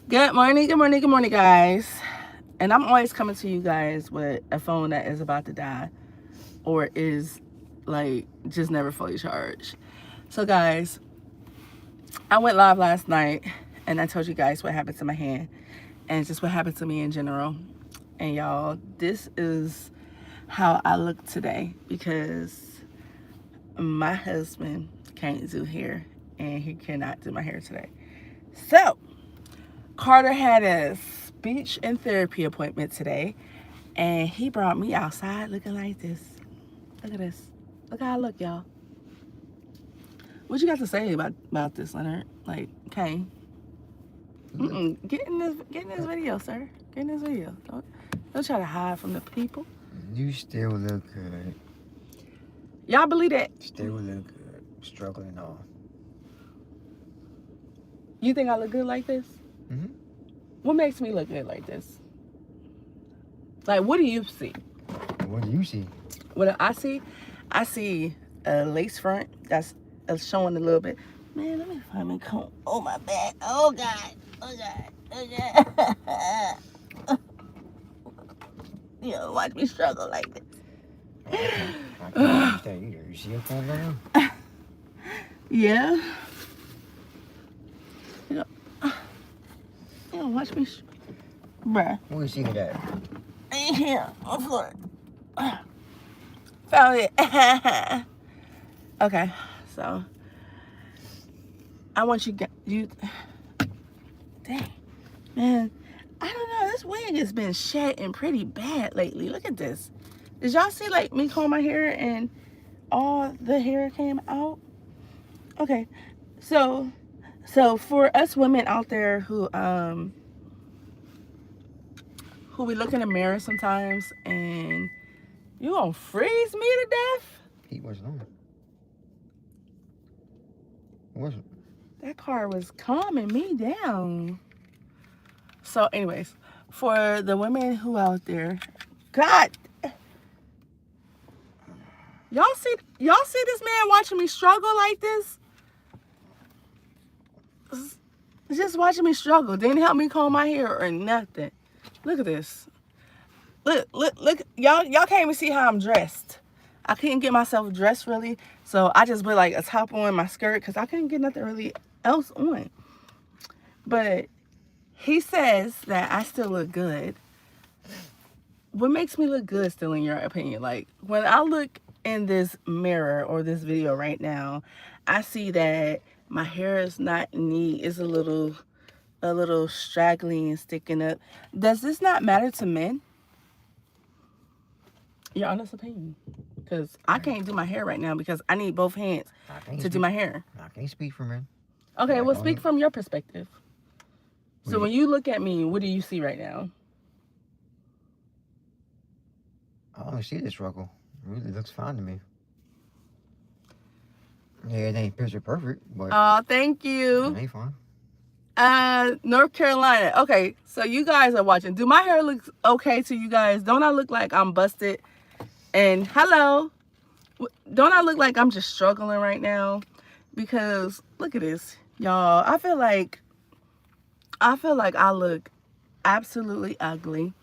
Good morning, good morning, good morning, guys. And I'm always coming to you guys with a phone that is about to die or is like just never fully charged. So, guys, I went live last night and I told you guys what happened to my hand and just what happened to me in general. And y'all, this is how I look today because my husband can't do hair and he cannot do my hair today. So, Carter had a speech and therapy appointment today, and he brought me outside looking like this. Look at this. Look how I look, y'all. What you got to say about this, Leonard? Like, okay, get in this video, sir. Get in this video. Don't try to hide from the people. You still look good. Y'all believe that? Still look good. Struggling and all. You think I look good like this? Mm-hmm. What makes me look good like this? Like, what do you see? What do you see? What I see a lace front that's showing a little bit. Man, let me find my comb. Oh, my back. Oh, God. Oh, God. Oh, God. Watch me struggle like this. I can't understand either. You see your phone now? Yeah. Watch me. Bruh. Where you see that? In here, on the floor. Found it. Okay, so I want you. Dang, man, I don't know. This wig has been shedding pretty bad lately. Look at this. Did y'all see like me comb my hair and all the hair came out? Okay, so for us women out there who we look in the mirror sometimes and you gonna freeze me to death? He wasn't on. It wasn't. That car was calming me down. So, anyways, for the women who out there, God, y'all see this man watching me struggle like this? Just watching me struggle. Didn't help me comb my hair or nothing. Look at this. Look. Y'all can't even see how I'm dressed. I couldn't get myself dressed really, so I just put like a top on my skirt because I couldn't get nothing really else on. But he says that I still look good. What makes me look good still in your opinion? Like when I look in this mirror or this video right now, I see that my hair is not neat. It's a little straggly and sticking up. Does this not matter to men? Your honest opinion. Because I can't do my hair right now because I need both hands to do my hair. I can't speak for men. Okay, well, speak from your perspective. So when you look at me, what do you see right now? I don't see the struggle. It really looks fine to me. Yeah, it ain't picture perfect, but Oh, thank you. it ain't fine. North Carolina. Okay, so you guys are watching. Do my hair look okay to you guys? Don't I look like I'm busted? And hello. Don't I look like I'm just struggling right now? Because look at this, y'all. I feel like I look absolutely ugly.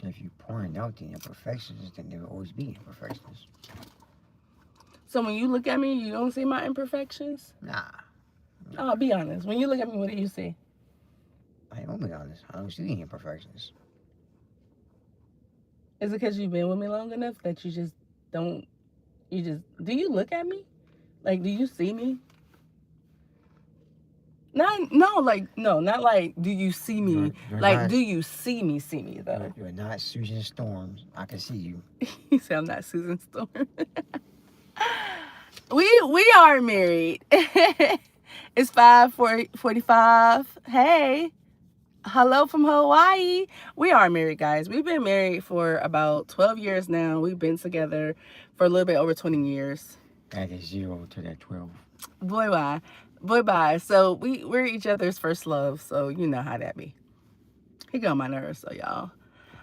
If you point out the imperfections, then there will always be imperfections. So when you look at me, you don't see my imperfections? Nah. Oh, be honest. When you look at me, what do you see? I ain't gonna be honest. I don't see any imperfections. Is it because you've been with me long enough that you just don't, do you look at me? Like, do you see me? No, not like, do you see me? You're Like, not, do you see me, though? you're not Susan Storms. I can see you. He said I'm not Susan Storm. We are married. It's 5:45. Hey. Hello from Hawaii. We are married, guys. We've been married for about 12 years now. We've been together for a little bit over 20 years. Add 0 to that 12. Boy, bye. So we're each other's first love. So you know how that be. He got on my nerves, so y'all.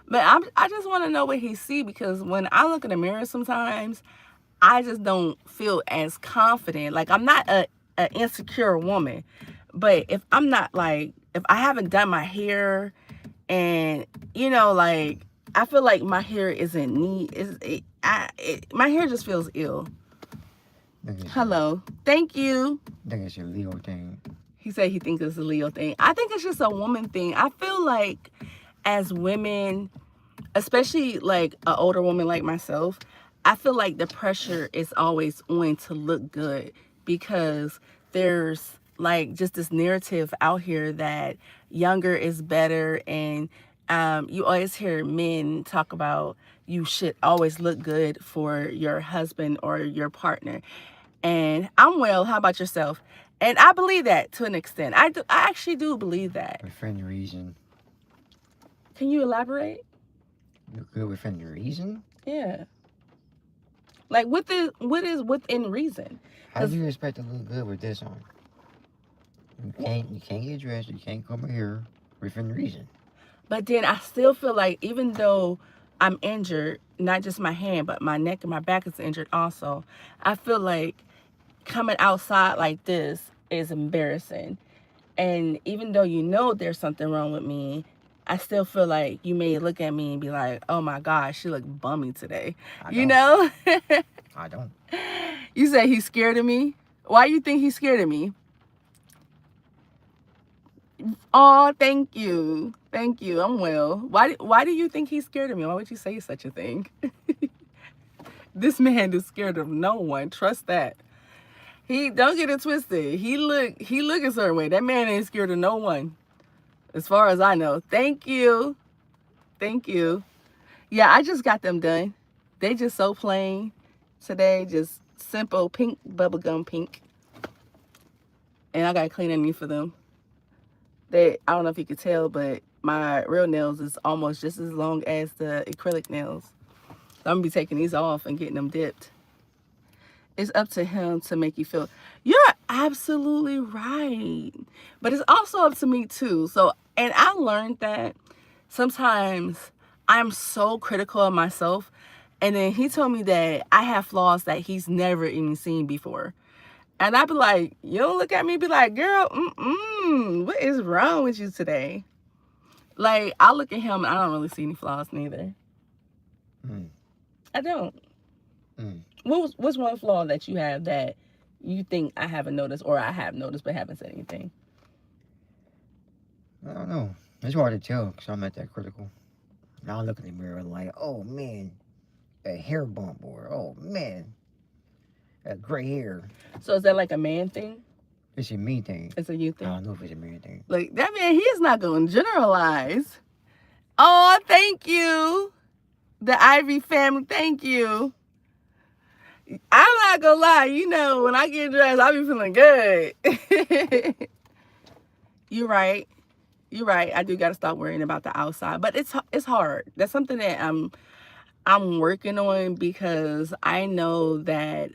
But I just want to know what he see because when I look in the mirror sometimes, I just don't feel as confident. Like I'm not a insecure woman, But if I'm not like, if I haven't done my hair, and you know, like, I feel like my hair isn't neat. My hair just feels ill. Hello. Thank you. I think it's your Leo thing. He said he thinks it's a Leo thing. I think it's just a woman thing. I feel like as women, especially like an older woman like myself, I feel like the pressure is always on to look good, because there's like just this narrative out here that younger is better, and you always hear men talk about you should always look good for your husband or your partner. And I'm well. How about yourself? And I believe that to an extent. I actually do believe that. Within reason. Can you elaborate? You're good within your reason? Yeah. Like, what is within reason? How do you expect to look good with this on? You can't get dressed. You can't come here within reason. But then I still feel like, even though I'm injured, not just my hand, but my neck and my back is injured also, I feel like coming outside like this is embarrassing. And even though you know there's something wrong with me, I still feel like you may look at me and be like, oh my gosh, she look bummy today. You know? I don't. You say he's scared of me? Why you think he's scared of me? Oh, thank you. Thank you. I'm well. Why do you think he's scared of me? Why would you say such a thing? This man is scared of no one. Trust that. He don't get it twisted. He look a certain way. That man ain't scared of no one, as far as I know. Thank you. Thank you. Yeah, I just got them done. They just so plain today. Just simple pink, bubblegum pink. And I got to clean underneath for them. I don't know if you could tell, but my real nails is almost just as long as the acrylic nails. So I'm going to be taking these off and getting them dipped. It's up to him to make you feel. You're absolutely right. But it's also up to me too. So, and I learned that sometimes I'm so critical of myself. And then he told me that I have flaws that he's never even seen before. And I'd be like, you don't look at me and be like, girl, what is wrong with you today? Like, I look at him and I don't really see any flaws neither. I don't. What's one flaw that you have that you think I haven't noticed, or I have noticed but haven't said anything? I don't know. It's hard to tell because I'm not that critical. Now I look in the mirror and like, oh man, a hair bump, or oh man, a gray hair. So is that like a man thing? It's a me thing. It's a you thing? I don't know if it's a man thing. Like, that man, he is not going to generalize. Oh, thank you. The Ivy family, thank you. I'm not gonna lie, you know, when I get dressed, I be feeling good. You're right. You're right. I do gotta stop worrying about the outside, but it's hard. That's something that I'm working on, because I know that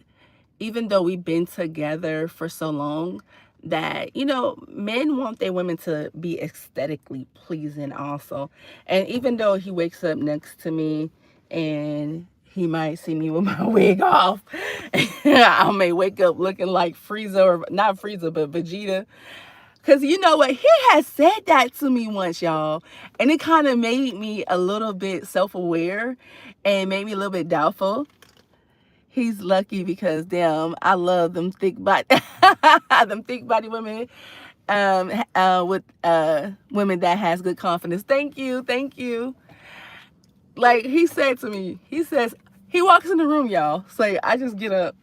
even though we've been together for so long, that, you know, men want their women to be aesthetically pleasing also. And even though he wakes up next to me and he might see me with my wig off, I may wake up looking like Frieza, or not Frieza, but Vegeta. Because you know what? He has said that to me once, y'all. And it kind of made me a little bit self-aware and made me a little bit doubtful. He's lucky because, damn, I love them thick body, them thick body women, with women that has good confidence. Thank you, thank you. Like he said to me, he says, he walks in the room, y'all. Say, I just get up.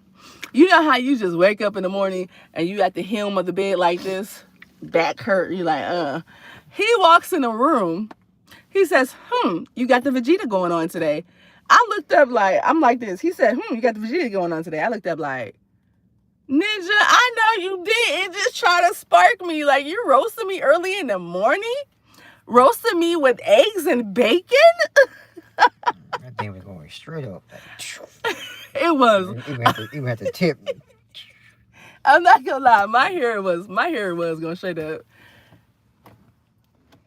You know how you just wake up in the morning and you at the hem of the bed like this, back hurt. You like, He walks in the room. He says, you got the Vegeta going on today. I looked up like, I'm like this. He said, you got the Vegeta going on today. I looked up like, Ninja, I know you didn't just try to spark me. Like, you roasted me early in the morning? Roasted me with eggs and bacon? That thing was going straight up. Like, it was. Even at the tip. I'm not gonna lie. My hair was going straight up.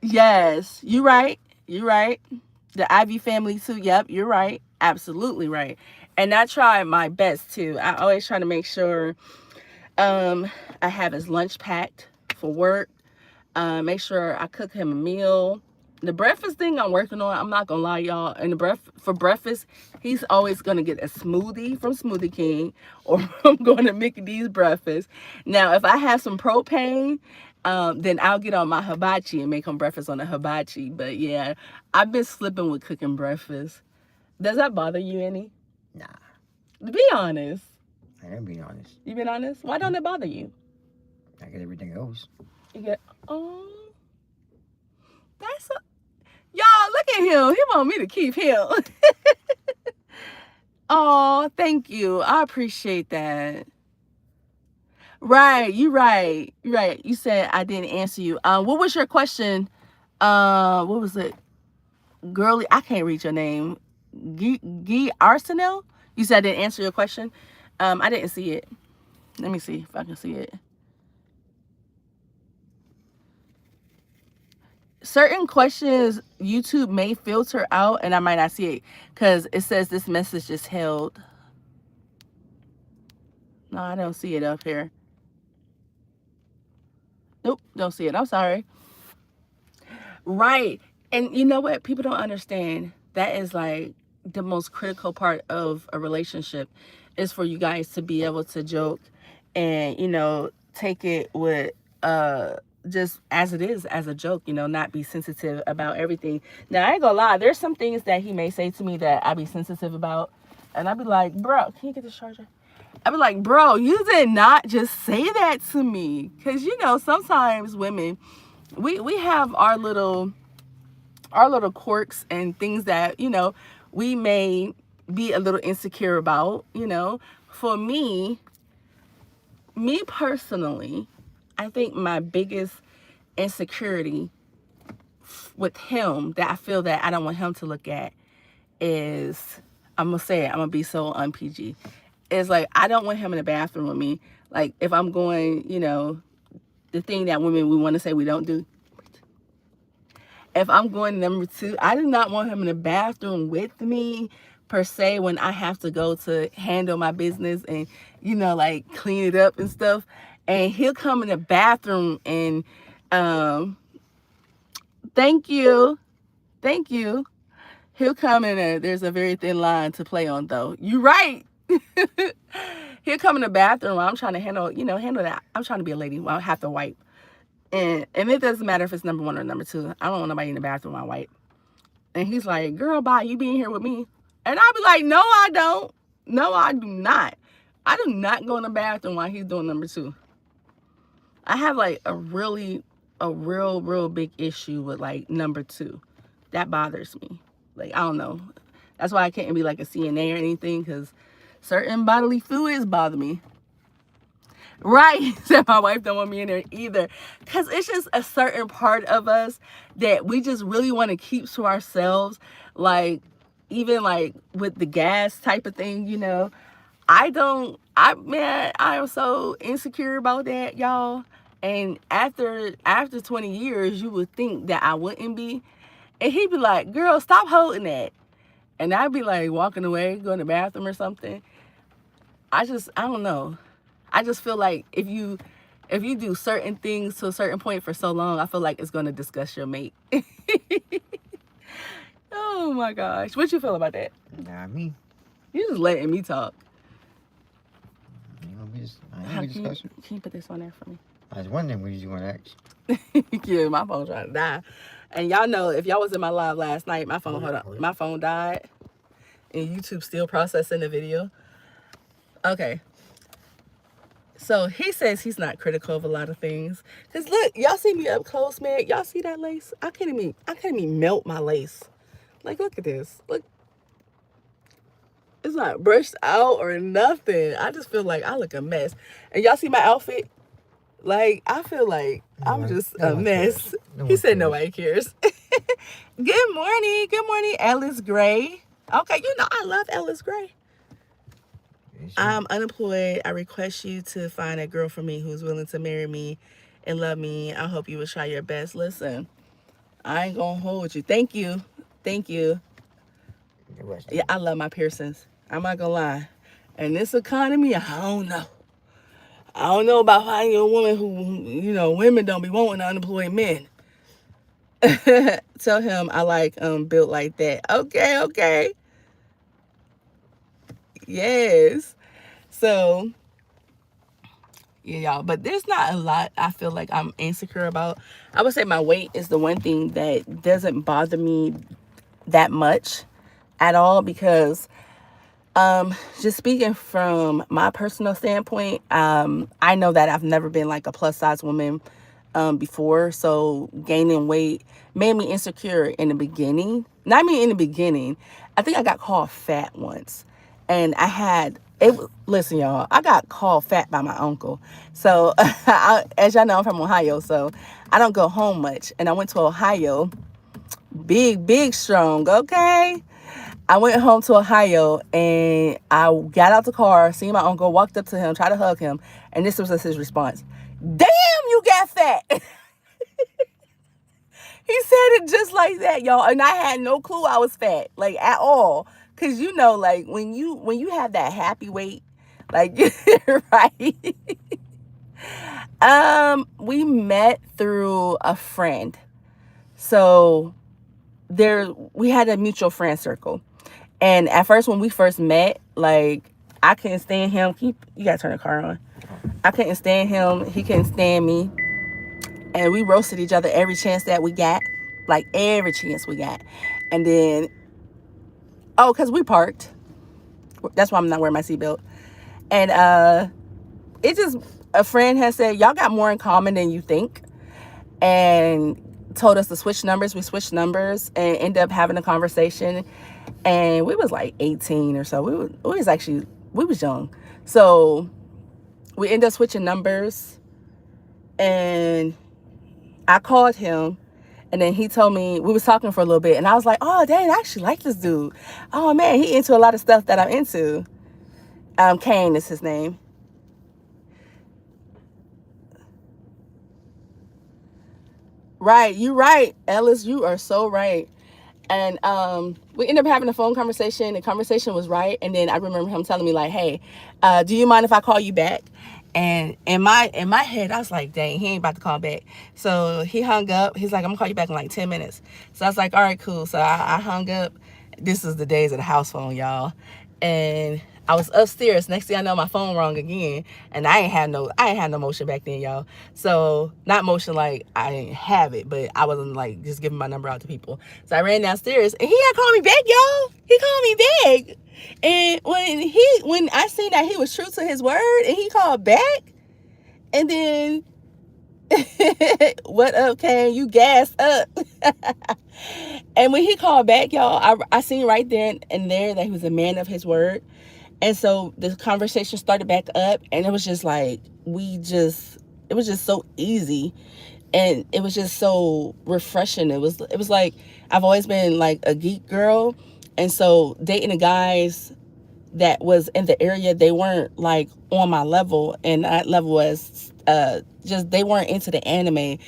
Yes, you're right. You're right. The Ivy family too. Yep, you're right. Absolutely right. And I try my best too. I always try to make sure I have his lunch packed for work. Make sure I cook him a meal. The breakfast thing I'm working on, I'm not gonna lie, y'all. And for breakfast, he's always gonna get a smoothie from Smoothie King, or I'm going to Mickey D's breakfast. Now, if I have some propane, then I'll get on my hibachi and make him breakfast on the hibachi. But yeah, I've been slipping with cooking breakfast. Does that bother you any? Nah, Be honest. I am being honest. You been honest? Why don't it bother you? I get everything else. You get, oh, that's a, y'all, look at him. He want me to keep him. Oh, thank you. I appreciate that. Right, you right. You right. You said I didn't answer you. What was your question? What was it? Girly, I can't read your name. Guy Arsenal? You said I didn't answer your question. I didn't see it. Let me see if I can see it. Certain questions YouTube may filter out and I might not see it because it says this message is held. No, I don't see it up here. Nope, don't see it. I'm sorry. Right. And you know what? People don't understand. That is like the most critical part of a relationship is for you guys to be able to joke and, you know, take it with just as it is, as a joke, you know, not be sensitive about everything. Now, I ain't gonna lie, there's some things that he may say to me that I be sensitive about. And I'd be like, bro, can you get this charger? I'd be like, bro, you did not just say that to me. Because, you know, sometimes women, we have our little quirks and things that, you know, we may be a little insecure about, you know. For me personally, I think my biggest insecurity with him that I feel that I don't want him to look at is, I'm going to say it, I'm going to be so un-PG. It's like, I don't want him in the bathroom with me. Like, if I'm going, you know, the thing that women, we want to say we don't do. If I'm going number 2, I do not want him in the bathroom with me, per se, when I have to go to handle my business and, you know, like, clean it up and stuff. And he'll come in the bathroom and, thank you. He'll come in and there's a very thin line to play on, though. You're right. He'll come in the bathroom while I'm trying to handle that. I'm trying to be a lady while I have to wipe. And it doesn't matter if it's number 1 or number 2. I don't want nobody in the bathroom while I wipe. And he's like, girl, bye, you being here with me. And I'll be like, no, I don't. No, I do not. I do not go in the bathroom while he's doing number 2. I have like a real big issue with like number 2. That bothers me. Like, I don't know. That's why I can't be like a CNA or anything, because certain bodily fluids bother me. Right. Said my wife don't want me in there either. Because it's just a certain part of us that we just really want to keep to ourselves. Like, even like with the gas type of thing, you know. I am so insecure about that, y'all. And after 20 years, you would think that I wouldn't be. And he'd be like, girl, stop holding that. And I'd be like walking away, going to the bathroom or something. I don't know. I just feel like if you do certain things to a certain point for so long, I feel like it's going to disgust your mate. Oh my gosh. What you feel about that? Nah, me. You just letting me talk. I ain't gonna be discussing. Can you put this on there for me? I was wondering what you want to ask. Yeah, my phone trying to die. And y'all know, if y'all was in my live last night, my phone my phone died. And YouTube still processing the video. Okay. So he says he's not critical of a lot of things. Cause look, y'all see me up close, man. Y'all see that lace? I can't even melt my lace. Like, look at this. Look. It's not brushed out or nothing. I just feel like I look a mess. And y'all see my outfit? Like, I feel like I'm just a mess. He said nobody cares. Good morning, Ellis Gray. Okay, you know I love Ellis Gray. I'm unemployed. I request you to find a girl for me who's willing to marry me and love me. I hope you will try your best. Listen, I ain't gonna hold you. Thank you. Yeah, I love my piercings. I'm not gonna lie. In this economy, I don't know. I don't know about finding a woman who, women don't be wanting unemployed men. Tell him I like built like that. Okay, okay. Yes. So yeah, y'all. But there's not a lot I feel like I'm insecure about. I would say my weight is the one thing that doesn't bother me that much at all because just speaking from my personal standpoint, I know that I've never been like a plus size woman before, so gaining weight made me insecure in the beginning. Not me in the beginning. I think I got called fat once, and I had it. Listen, y'all, I got called fat by my uncle. So, as y'all know, I'm from Ohio, so I don't go home much, and I went to Ohio, big, big, strong. Okay, I went home to Ohio and I got out the car, seen my uncle, walked up to him, tried to hug him, and this was his response. Damn, you got fat. He said it just like that, y'all. And I had no clue I was fat, like at all. Cause like when you have that happy weight, like right. We met through a friend. So we had a mutual friend circle. And at first, when we first met, like, I couldn't stand him. You gotta turn the car on. I couldn't stand him. He couldn't stand me. And we roasted each other every chance that we got. Like, every chance we got. And then, because we parked. That's why I'm not wearing my seatbelt. And a friend has said, y'all got more in common than you think. And told us to switch numbers. We switched numbers and ended up having a conversation. And we was like 18 or so. We was young. So we ended up switching numbers and I called him and then he told me, we was talking for a little bit and I was like, oh dang, I actually like this dude. Oh man, he into a lot of stuff that I'm into. Kane is his name. Right, you right, Ellis, you are so right. And we ended up having a phone conversation. The conversation was right. And then I remember him telling me like, hey, do you mind if I call you back? And in my head, I was like, dang, he ain't about to call back. So he hung up. He's like, I'm gonna call you back in like 10 minutes. So I was like, all right, cool. So I hung up. This is the days of the house phone, y'all. And I was upstairs. Next thing I know, my phone rang again, and I ain't had no motion back then, y'all. So not motion like I didn't have it, but I wasn't like just giving my number out to people. So I ran downstairs, and he had called me back, y'all. He called me back, and when I seen that he was true to his word, and he called back, and then what up, Kane? You gassed up. And when he called back, y'all, I seen right then and there that he was a man of his word. And so the conversation started back up and it was just like, it was just so easy. And it was just so refreshing. It was like, I've always been like a geek girl. And so dating the guys that was in the area, they weren't like on my level. And that level was just, they weren't into the anime.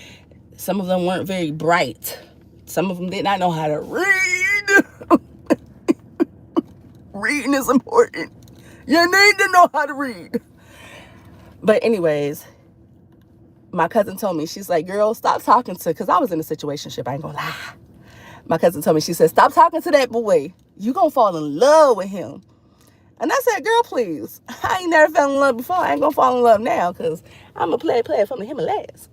Some of them weren't very bright. Some of them did not know how to read. Reading is important. You need to know how to read. But anyways, my cousin told me, she's like, girl, stop talking to, because I was in a situationship, I ain't gonna lie. My cousin told me, she said, stop talking to that boy. You gonna fall in love with him. And I said, girl, please. I ain't never fell in love before. I ain't gonna fall in love now because I'm a player from the Himalayas.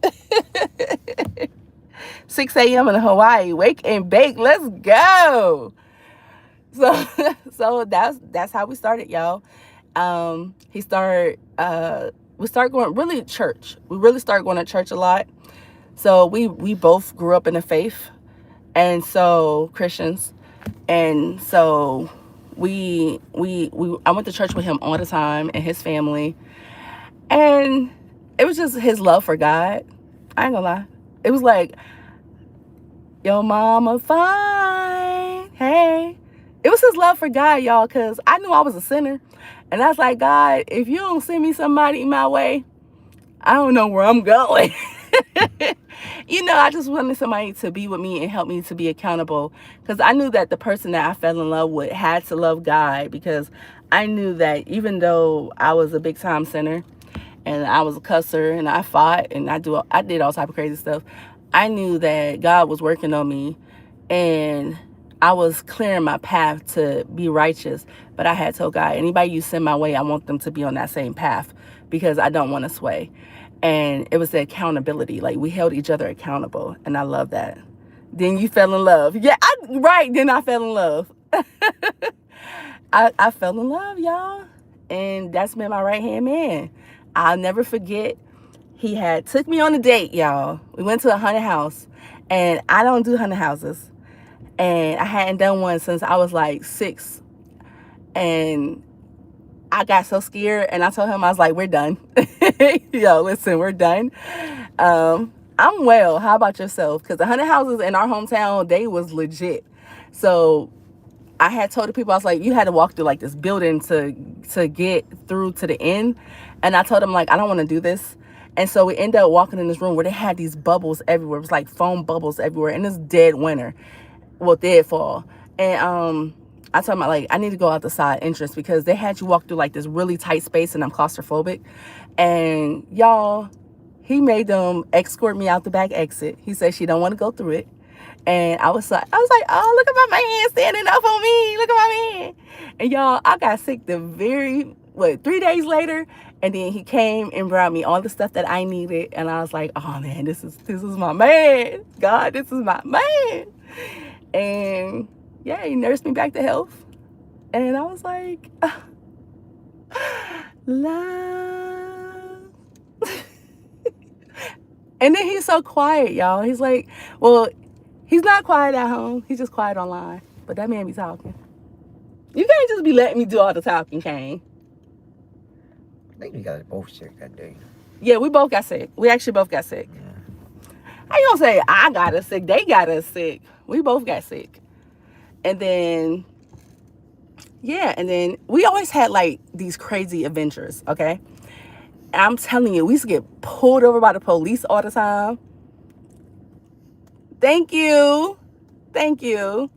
6 a.m. in Hawaii. Wake and bake. Let's go. So that's how we started, y'all. We started going really church. We really started going to church a lot. So we both grew up in the faith, and so Christians, and so I went to church with him all the time and his family, and it was just his love for God. I ain't gonna lie. It was like, yo mama fine, hey. It was his love for God, y'all, because I knew I was a sinner. And I was like, God, if you don't send me somebody my way, I don't know where I'm going. I just wanted somebody to be with me and help me to be accountable. Because I knew that the person that I fell in love with had to love God. Because I knew that even though I was a big time sinner and I was a cusser and I fought and I did all type of crazy stuff. I knew that God was working on me, and I was clearing my path to be righteous. But I had told God, anybody you send my way, I want them to be on that same path because I don't want to sway. And it was the accountability. Like, we held each other accountable, and I love that. Then you fell in love. Yeah, right. Then I fell in love. I fell in love, y'all. And that's been my right hand man. I'll never forget. He had took me on a date, y'all. We went to a haunted house, and I don't do haunted houses. And I hadn't done one since I was like 6. And I got so scared, and I told him, I was like, we're done. Yo, listen, we're done. I'm well. How about yourself? Because the haunted houses in our hometown, they was legit. So I had told the people, I was like, you had to walk through like this building to get through to the end. And I told them, like, I don't want to do this. And so we ended up walking in this room where they had these bubbles everywhere. It was like foam bubbles everywhere. And it's dead winter. Well, dead fall. And I told them, like, I need to go out the side entrance because they had you walk through like this really tight space, and I'm claustrophobic. And y'all, he made them escort me out the back exit. He said she don't want to go through it. And I was like, oh, look at my man standing up on me. Look at my man. And y'all, I got sick 3 days later. And then he came and brought me all the stuff that I needed. And I was like, oh man, this is my man. God, this is my man. And yeah, he nursed me back to health. And I was like, love. And then he's so quiet, y'all. He's like, well, he's not quiet at home. He's just quiet online. But that man be talking. You can't just be letting me do all the talking, Kane. I think we got both sick that day. Yeah, we both got sick. We actually both got sick. Yeah. How you gonna say I got us sick? They got us sick. We both got sick. And then, yeah, and then we always had like these crazy adventures, okay? And I'm telling you, we used to get pulled over by the police all the time. Thank you. Thank you.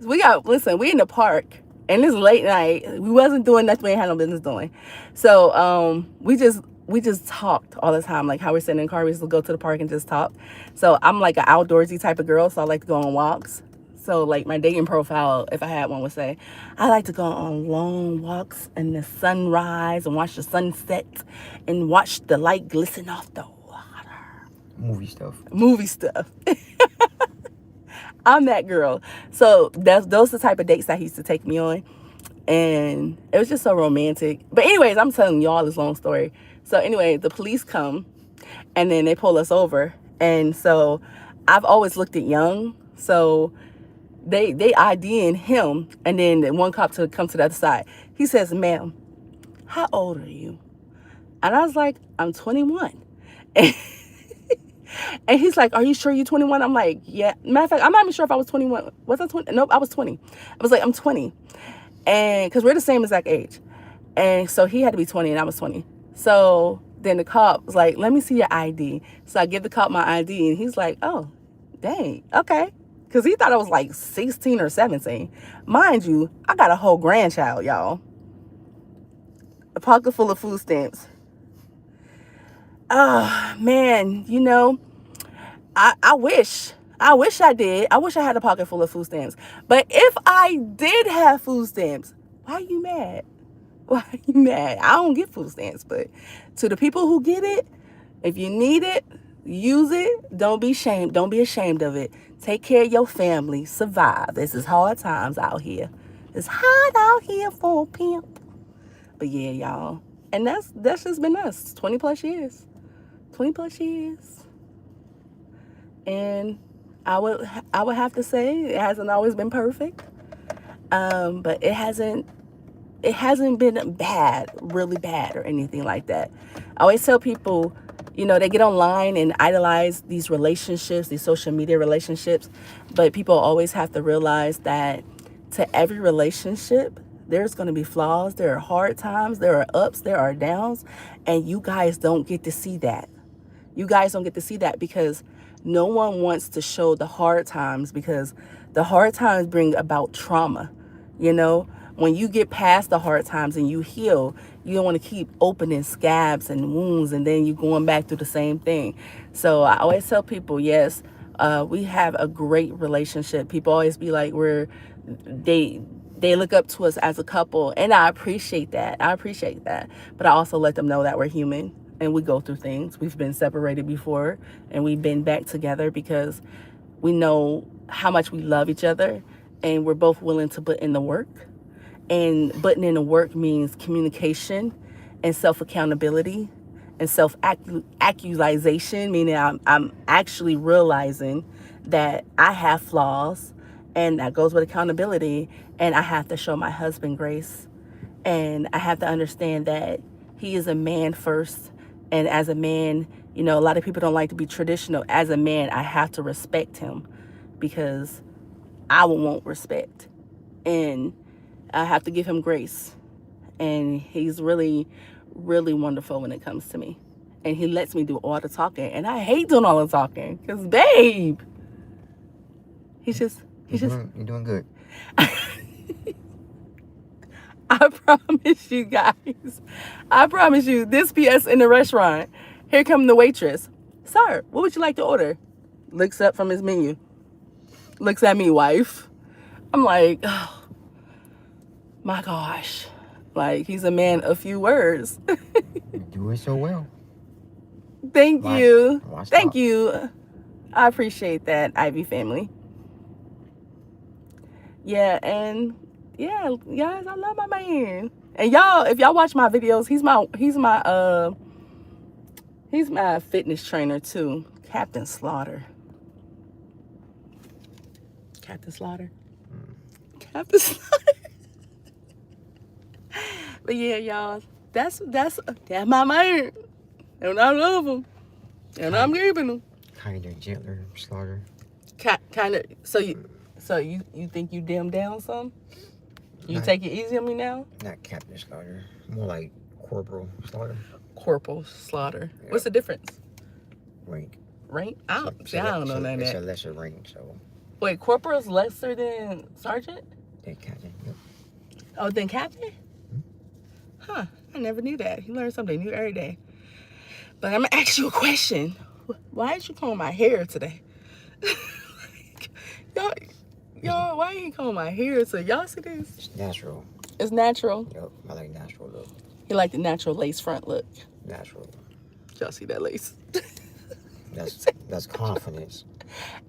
We in the park, and it's late night. We wasn't doing nothing we ain't had no business doing. So we just talked all the time, like how we're sitting in the car. We used to go to the park and just talk. So I'm like an outdoorsy type of girl, so I like to go on walks. So like my dating profile, if I had one, would say, I like to go on long walks in the sunrise and watch the sunset and watch the light glisten off the water. Movie stuff. I'm that girl. So those are the type of dates that he used to take me on. And it was just so romantic. But anyways, I'm telling y'all this long story. So anyway, the police come and then they pull us over. And so I've always looked at young. So they IDing him. And then the one cop to come to the other side. He says, ma'am, how old are you? And I was like, I'm 21. And he's like, are you sure you're 21? I'm like, yeah. Matter of fact, I'm not even sure if I was 21. Was I 20? Nope, I was 20. I was like, I'm 20. And because we're the same exact age. And so he had to be 20 and I was 20. So then the cop was like, let me see your ID. So I give the cop my ID and he's like, oh, dang, okay. Because he thought I was like 16 or 17. Mind you, I got a whole grandchild, y'all. A pocket full of food stamps. Oh, man, you know, I wish I did. I wish I had a pocket full of food stamps. But if I did have food stamps, why are you mad? Why are you mad? I don't get food stamps, but to the people who get it, if you need it, use it. Don't be ashamed of it. Take care of your family. Survive. This is hard times out here. It's hard out here for a pimp. But yeah, y'all. And that's just been us. 20 plus years. 20 plus years. And I would have to say it hasn't always been perfect. But it hasn't been bad, really bad or anything like that. I always tell people, you know, they get online and idolize these relationships, these social media relationships, but people always have to realize that to every relationship, there's going to be flaws. There are hard times, there are ups, there are downs, and you guys don't get to see that. You guys don't get to see that because no one wants to show the hard times because the hard times bring about trauma, you know? when you get past the hard times and you heal, you don't want to keep opening scabs and wounds and then you going back through the same thing. So I always tell people, yes, we have a great relationship. People always be like, they look up to us as a couple, and I appreciate that. But I also let them know that we're human and we go through things. We've been separated before and we've been back together because we know how much we love each other, and we're both willing to put in the work. And putting in the work means communication and self-accountability and self-accusation, meaning I'm actually realizing that I have flaws, and that goes with accountability. And I have to show my husband grace, and I have to understand that he is a man first. And as a man, a lot of people don't like to be traditional. As a man, I have to respect him because I want respect, and I have to give him grace. And he's really, really wonderful when it comes to me. And he lets me do all the talking. And I hate doing all the talking because, babe, you're doing good. I promise you guys. I promise you, this PS in the restaurant. Here come the waitress. Sir, what would you like to order? Looks up from his menu. Looks at me, wife. I'm like, oh, my gosh. Like, he's a man of few words. You do it so well. Thank you. Thank Stop. you. I appreciate that, Ivy family. Yeah, and yeah, guys, I love my man. And y'all, if y'all watch my videos, he's my fitness trainer too. Captain Slaughter. Captain Slaughter. Captain Slaughter. But yeah, y'all, that's my man. And I love him. And I'm keeping him. Kind of gentler, Slaughter. Kind of. So you think you dim down some? You take it easy on me now? Not Captain Slaughter. More like Corporal Slaughter. Corporal Slaughter. Yep. What's the difference? Rank. Rank? I don't know none of It's that. a lesser rank, so. Wait, corporal's lesser than sergeant? Then Captain. Yep. Oh, then captain? Huh. I never knew that. You learn something new every day. But I'm going to ask you a question. Why did you comb my hair today? Y'all, why you comb my hair today? Y'all see this? It's natural. It's natural? Yep. I like natural look. You like the natural lace front look? Natural. Y'all see that lace? That's confidence.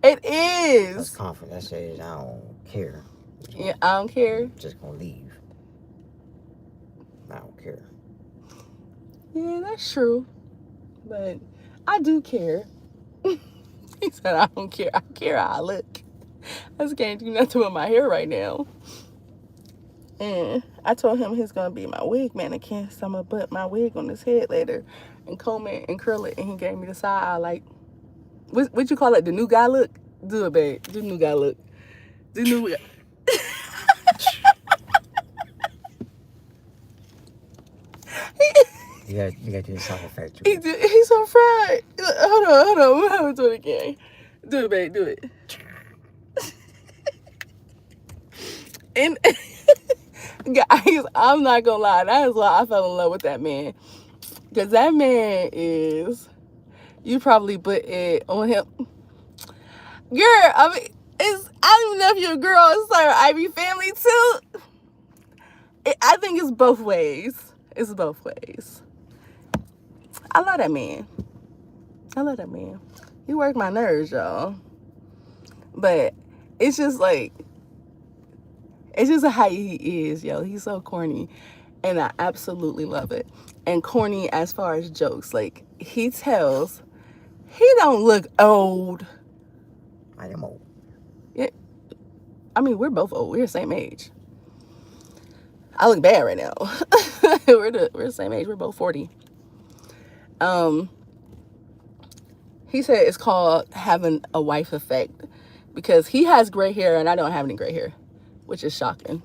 It is. That's confidence. That says I don't care. Yeah, I don't care. Just gonna leave. I don't care. Yeah, that's true. But I do care. He said, I don't care. I care how I look. I just can't do nothing with my hair right now. And I told him he's going to be my wig mannequin. So I'm going to put my wig on his head later and comb it and curl it. And he gave me the side eye like, what you call it? The new guy look? Do it, babe. Do the new guy look. Do the new guy. You got to do the sound effect. He's so fried. Hold on. We'll have to do it again. Do it, babe. Do it. And guys, I'm not gonna lie. That is why I fell in love with that man. Because that man is, you probably put it on him. Girl, I mean, I don't even know if you're a girl. It's like Ivy family too. I think it's both ways. It's both ways. I love that man. He worked my nerves, y'all. But it's just like, it's just how he is, yo. He's so corny. And I absolutely love it. And corny as far as jokes. Like, he tells, he don't look old. I am old. Yeah. I mean, we're both old. We're the same age. I look bad right now. We're the same age. We're both 40. He said it's called having a wife effect because he has gray hair and I don't have any gray hair, which is shocking.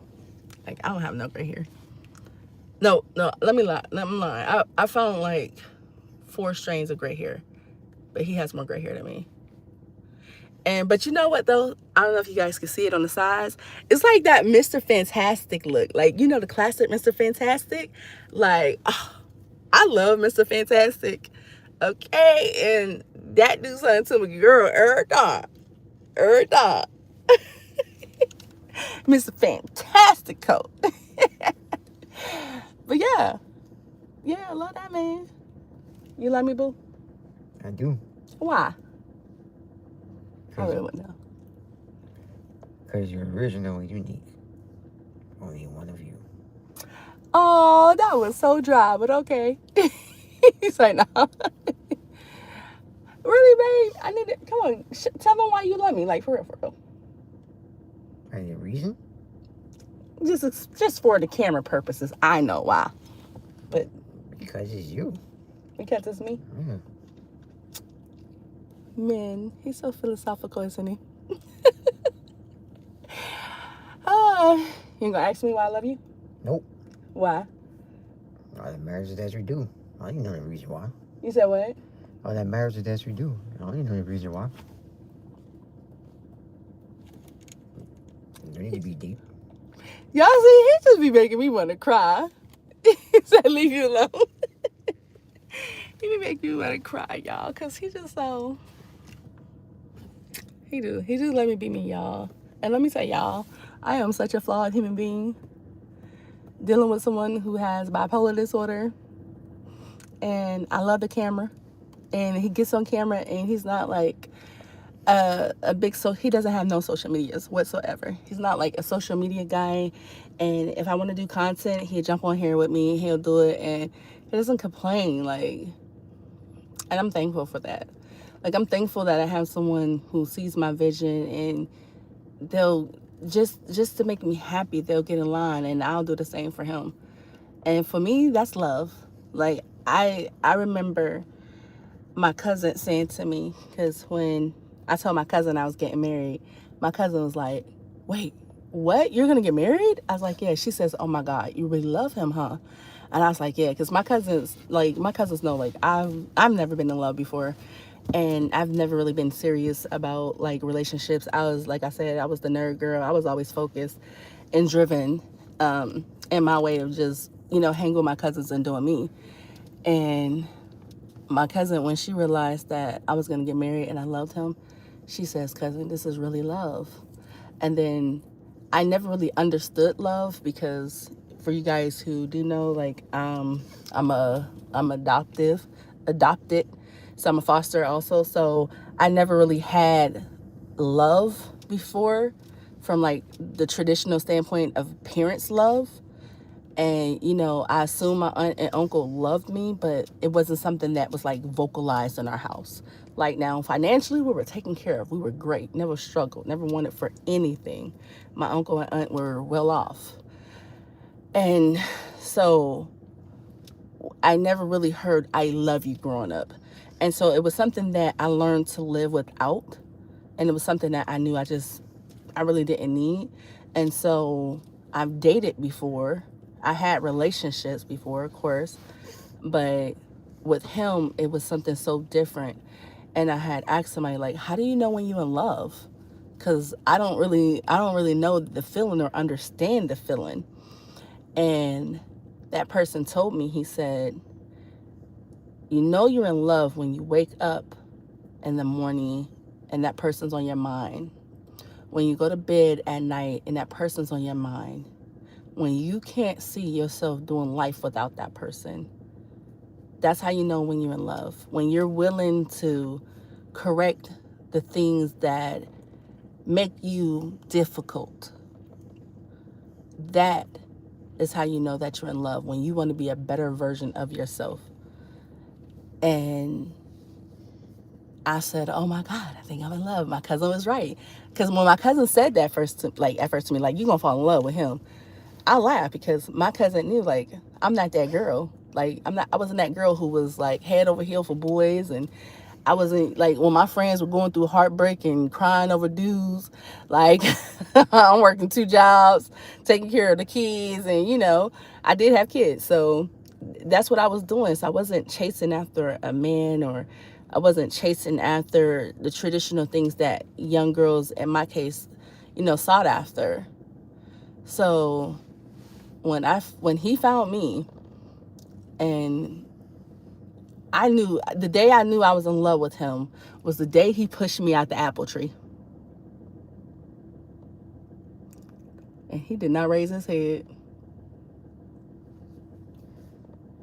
Like, I don't have no gray hair. No, let me lie. I'm lying. I found like 4 strains of gray hair, but he has more gray hair than me. But you know what though? I don't know if you guys can see it on the sides. It's like that Mr. Fantastic look. Like, you know, the classic Mr. Fantastic? Like, oh, I love Mr. Fantastic. Okay. And that do something to me, girl, every time. Every time. Mr. Fantastic coat. But yeah. Yeah, I love that man. You love me, boo? I do. Why? I Cause, really want to know. Cause you're original and unique. Only one of you. Oh, that was so dry, but okay. He's like, no. Really, babe? I need to, come on. Tell them why you love me. Like, for real, for real. Any reason? Just for the camera purposes. I know why. But Because it's you. because it's me. Yeah. Man, he's so philosophical, isn't he? You gonna ask me why I love you? Nope. Why? All that matters is that we do. I don't even know the reason why. You said what? All that matters is that we do. I don't even know the reason why. You need to be deep. Y'all see, he just be making me want to cry. He said, leave you alone. He be making me want to cry, y'all, because he just so... He just let me be me, y'all. And let me say, y'all, I am such a flawed human being. Dealing with someone who has bipolar disorder. And I love the camera. And he gets on camera and he's not like he doesn't have no social medias whatsoever. He's not like a social media guy. And if I want to do content, he'll jump on here with me. He'll do it. And he doesn't complain. Like, and I'm thankful for that. Like, I'm thankful that I have someone who sees my vision and they'll just to make me happy, they'll get in line and I'll do the same for him. And for me, that's love. Like, I remember my cousin saying to me, because when I told my cousin I was getting married, my cousin was like, wait, what? You're going to get married? I was like, yeah. She says, oh my God, you really love him, huh? And I was like, yeah, because my cousins know, like, I've never been in love before. And I've never really been serious about like relationships. I was, like I said, I was the nerd girl. I was always focused and driven in my way of just, hanging with my cousins and doing me. And my cousin, when she realized that I was going to get married and I loved him, she says, cousin, this is really love. And then I never really understood love because for you guys who do know, like, I'm adopted. So I'm a foster also. So I never really had love before from like the traditional standpoint of parents' love. And, I assume my aunt and uncle loved me, but it wasn't something that was like vocalized in our house. Like now, financially, we were taken care of. We were great, never struggled, never wanted for anything. My uncle and aunt were well off. And so I never really heard I love you growing up. And so it was something that I learned to live without. And it was something that I knew I really didn't need. And so I've dated before. I had relationships before, of course. But with him, it was something so different. And I had asked somebody, like, how do you know when you're in love? Because I don't really know the feeling or understand the feeling. And that person told me, he said, you know you're in love when you wake up in the morning and that person's on your mind. When you go to bed at night and that person's on your mind. When you can't see yourself doing life without that person. That's how you know when you're in love. When you're willing to correct the things that make you difficult. That is how you know that you're in love. When you want to be a better version of yourself. And I said, oh my God, I think I'm in love. My cousin was right. Because when my cousin said that at first to me, like, you're going to fall in love with him. I laughed because my cousin knew, like, I'm not that girl. Like, I wasn't that girl who was like head over heel for boys. And I wasn't like, when my friends were going through heartbreak and crying over dues, like, I'm working 2 jobs, taking care of the kids. And, I did have kids. So that's what I was doing. So I wasn't chasing after a man or I wasn't chasing after the traditional things that young girls, in my case, sought after. So when he found me, and I knew the day I knew I was in love with him was the day he pushed me out the apple tree. And he did not raise his head.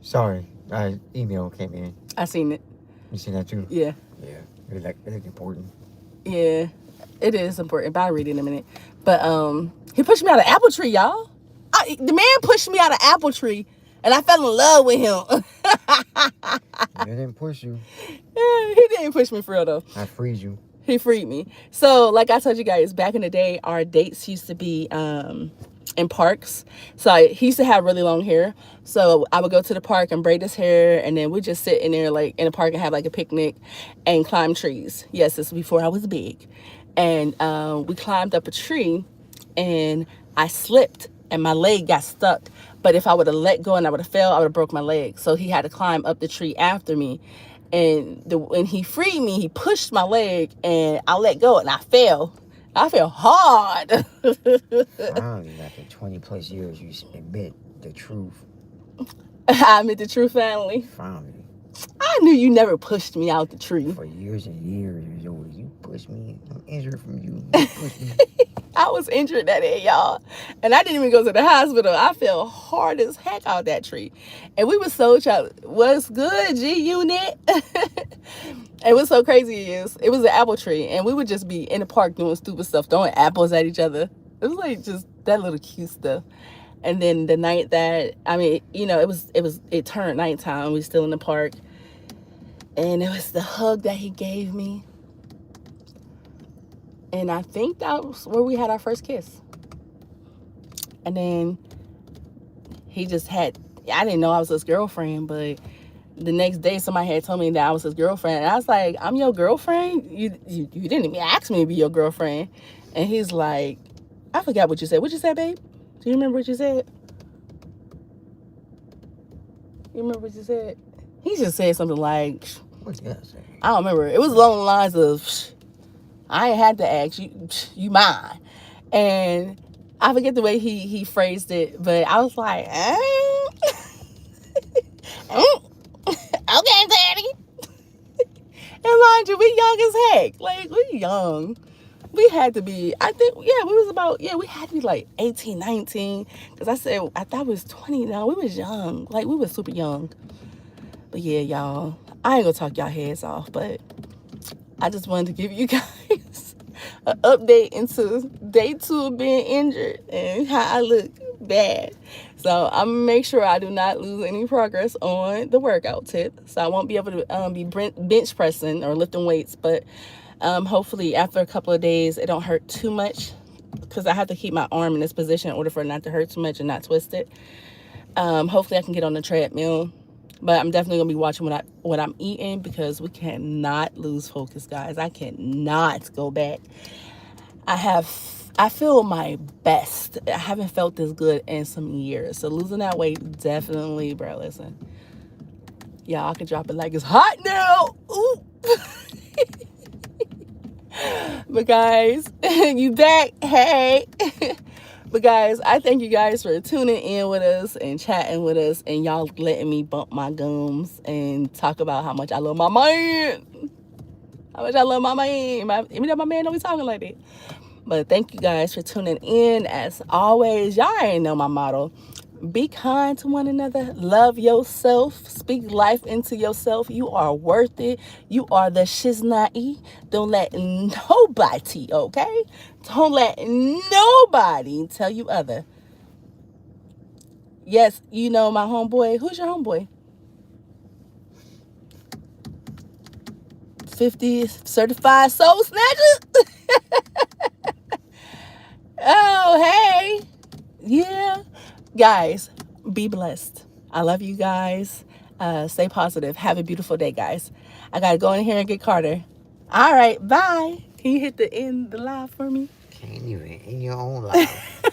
Sorry, email came in. I seen it. You seen that too? Yeah. Yeah, it's important. Yeah, it is important, but I'll read it in a minute. But he pushed me out of the apple tree, y'all. The man pushed me out of the apple tree, and I fell in love with him. He didn't push you. He didn't push me for real, though. I freed you. He freed me. So, like I told you guys, back in the day, our dates used to be in parks. So he used to have really long hair. So I would go to the park and braid his hair, and then we'd just sit in there like in the park and have like a picnic and climb trees. Yes, this was before I was big. And we climbed up a tree, and I slipped and my leg got stuck. But if I would have let go and I would have fell, I would have broke my leg. So he had to climb up the tree after me. And when he freed me, he pushed my leg, and I let go, and I fell. I fell hard. Finally, after 20 plus years, you admit the truth. I admit the truth, finally. Finally. I knew you never pushed me out the tree. For years and years, you pushed me. I'm injured from you. You pushed me. I was injured that day, y'all. And I didn't even go to the hospital. I fell hard as heck out that tree. And we were so what's good, G-Unit? And what's so crazy is it was an apple tree. And we would just be in the park doing stupid stuff, throwing apples at each other. It was like just that little cute stuff. And then the night that, it turned nighttime. We were still in the park. And it was the hug that he gave me. And I think that was where we had our first kiss. And then he just I didn't know I was his girlfriend, but the next day somebody had told me that I was his girlfriend. And I was like, I'm your girlfriend? You didn't even ask me to be your girlfriend. And he's like, I forgot what you said. What you said, babe? Do you remember what you said? You remember what you said? He just said something like, What did I say? I don't remember. It was along the lines of, I ain't had to ask you mine. And I forget the way he phrased it, but I was like, okay, daddy. And mind you, we young as heck. Like, we young. We had to be, I think, we had to be like 18, 19. Because I thought we was 20 now. We was young. Like, we was super young. But yeah, y'all, I ain't gonna talk y'all heads off, but I just wanted to give you guys an update into day 2 of being injured and how I look bad. So I'm gonna make sure I do not lose any progress on the workout tip. So I won't be able to be bench pressing or lifting weights, but hopefully after a couple of days it don't hurt too much, because I have to keep my arm in this position in order for it not to hurt too much and not twist it. Hopefully I can get on the treadmill. But I'm definitely going to be watching what I'm eating, because we cannot lose focus, guys. I cannot go back. I feel my best. I haven't felt this good in some years. So losing that weight, definitely, bro, listen. Y'all, I can drop it like it's hot now. Ooh. But guys, you back. Hey. But guys, I thank you guys for tuning in with us and chatting with us, and y'all letting me bump my gums and talk about how much I love my man. How much I love my man. Even though my man don't be talking like that. But thank you guys for tuning in. As always, y'all already know my motto. Be kind to one another. Love yourself. Speak life into yourself. You are worth it. You are the shiznai. Don't let nobody, okay? Don't let nobody tell you other. Yes, you know my homeboy. Who's your homeboy? 50 certified soul snatcher. Oh, hey. Yeah. Guys, be blessed. I love you guys. Stay positive. Have a beautiful day, guys. I got to go in here and get Carter. All right. Bye. Can you hit the end the live for me? Can't even in your own life.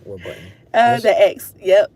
What button? The X. Yep.